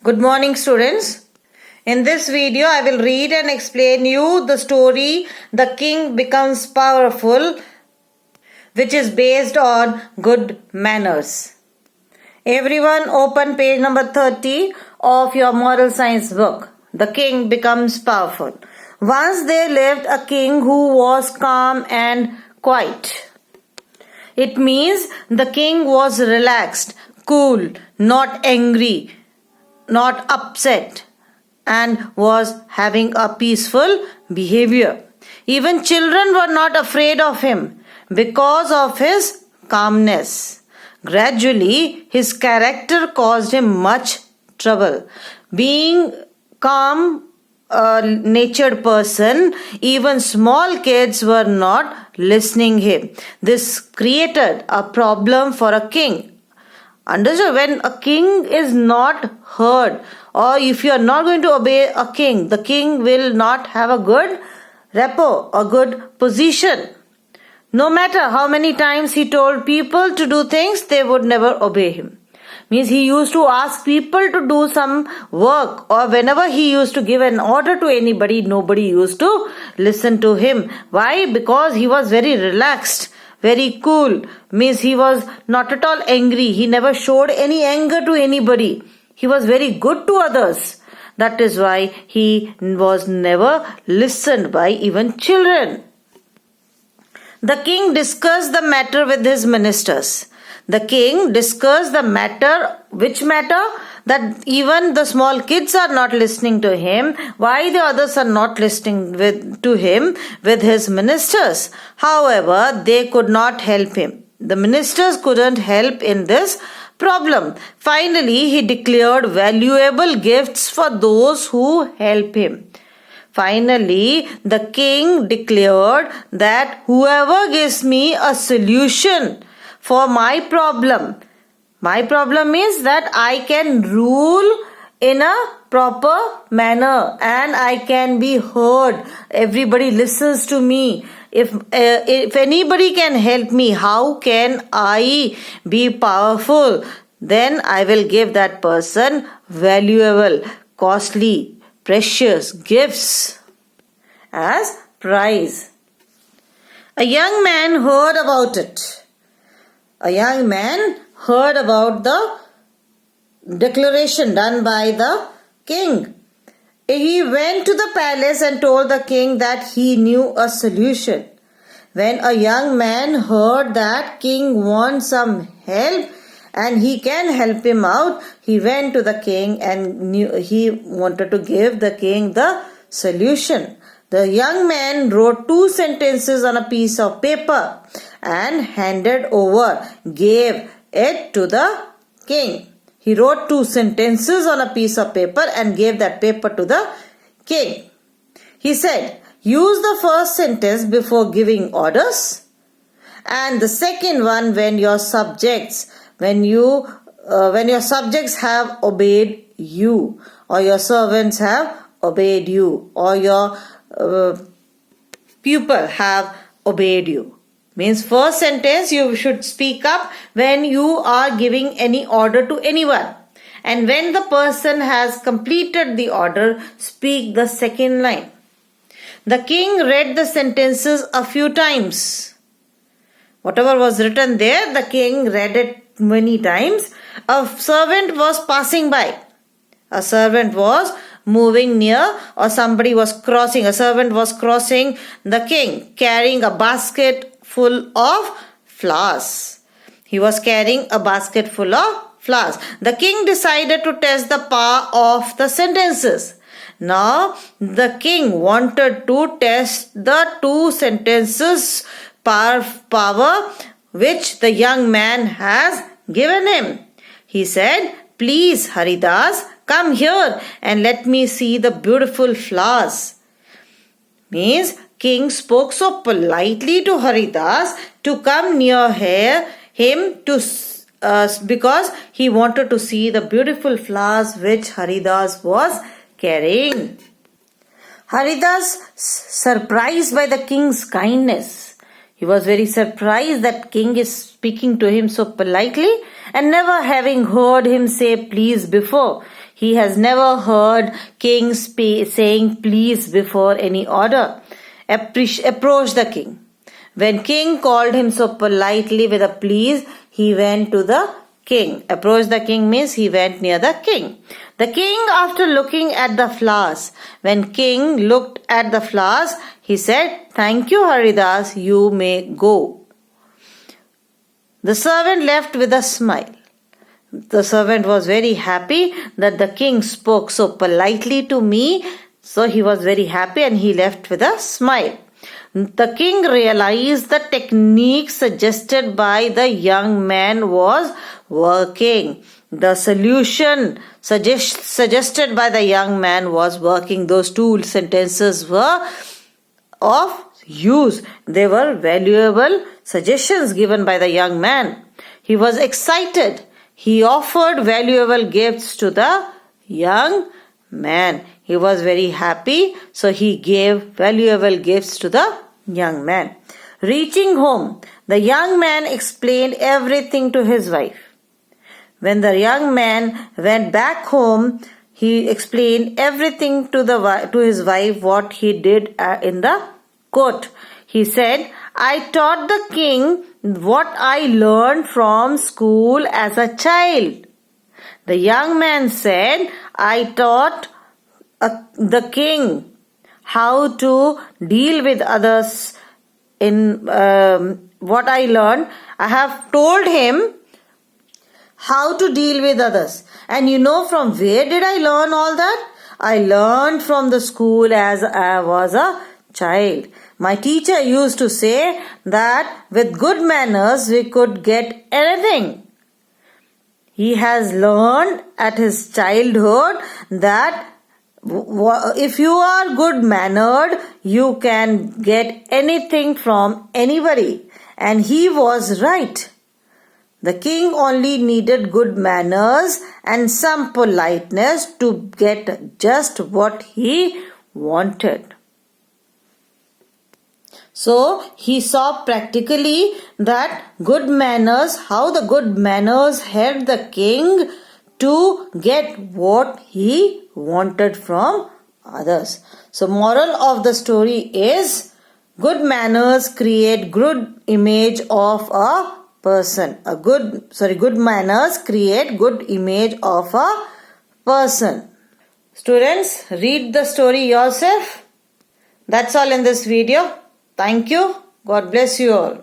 Good morning, students. In this video, I will read and explain you the story The King Becomes Powerful, which is based on good manners. Everyone open page number 30 of your moral science book. The King Becomes Powerful. Once there lived a king who was calm and quiet. It means the king was relaxed, cool, not angry, not upset, and was having a peaceful behavior. Even children were not afraid of him because of his calmness. Gradually, his character caused him much trouble. Being calm, natured person, even small kids were not listening him. This created a problem for a king. Understood? When a king is not heard, or if you are not going to obey a king, the king will not have a good rapport, a good position. No matter how many times he told people to do things, they would never obey him. Means he used to ask people to do some work, or whenever he used to give an order to anybody, nobody used to listen to him. Why? Because he was very relaxed, very cool. Means he was not at all angry. He never showed any anger to anybody. He was very good to others. That is why he was never listened by even children. The king discussed the matter with his ministers. The king discussed the matter. Which matter? That even the small kids are not listening to him. Why the others are not listening to him with his ministers? However, they could not help him. The ministers couldn't help in this problem. Finally, he declared valuable gifts for those who help him. Finally, the king declared that whoever gives me a solution for my problem is that I can rule in a proper manner and I can be heard. Everybody listens to me. If anybody can help me, how can I be powerful? Then I will give that person valuable, costly, precious gifts as prize. A young man heard about it. A young man heard about the declaration done by the king. He went to the palace and told the king that he knew a solution. When a young man heard that king wants some help and he can help him out, he went to the king and he wanted to give the king the solution. The young man wrote 2 sentences on a piece of paper and gave it to the king. He wrote 2 sentences on a piece of paper and gave that paper to the king. He said, use the first sentence before giving orders, and the second one when your subjects have obeyed you, or your servants have obeyed you, or your pupil have obeyed you. Means first sentence you should speak up when you are giving any order to anyone. And when the person has completed the order, speak the second line. The king read the sentences a few times. Whatever was written there, the king read it many times. A servant was passing by. A servant was moving near, or somebody was crossing. A servant was crossing the king, carrying a basket full of flowers. He was carrying a basket full of flowers. The king decided to test the power of the sentences. Now, the king wanted to test the 2 sentences power which the young man has given him. He said, please, Haridas, come here and let me see the beautiful flowers. Means, king spoke so politely to Haridas to come near him because he wanted to see the beautiful flowers which Haridas was carrying. Haridas, surprised by the king's kindness, he was very surprised that king is speaking to him so politely and never having heard him say please before. He has never heard king saying please before any order. Approach the king. When king called him so politely with a please, he went to the king. Approach the king means he went near the king. The king, after looking at the flowers, when king looked at the flowers, he said, "Thank you, Haridas, you may go." The servant left with a smile. The servant was very happy that the king spoke so politely to me. So he was very happy and he left with a smile. The king realized the technique suggested by the young man was working. The solution suggested by the young man was working. Those two sentences were of use. They were valuable suggestions given by the young man. He was excited. He offered valuable gifts to the young man. He was very happy, so he gave valuable gifts to the young man. Reaching home, the young man explained everything to his wife. When the young man went back home, he explained everything to his wife what he did in the court. He said, "I taught the king what I learned from school as a child." The young man said, "I taught the king how to deal with others in what I learned. I have told him how to deal with others." And you know from where did I learn all that? I learned from the school as I was a child. My teacher used to say that with good manners we could get anything. He has learned at his childhood that if you are good mannered, you can get anything from anybody. And he was right. The king only needed good manners and some politeness to get just what he wanted. So he saw practically that good manners, how the good manners helped the king to get what he wanted from others. So moral of the story is good manners create good image of a person. Good manners create good image of a person. Students, read the story yourself. That's all in this video. Thank you. God bless you all.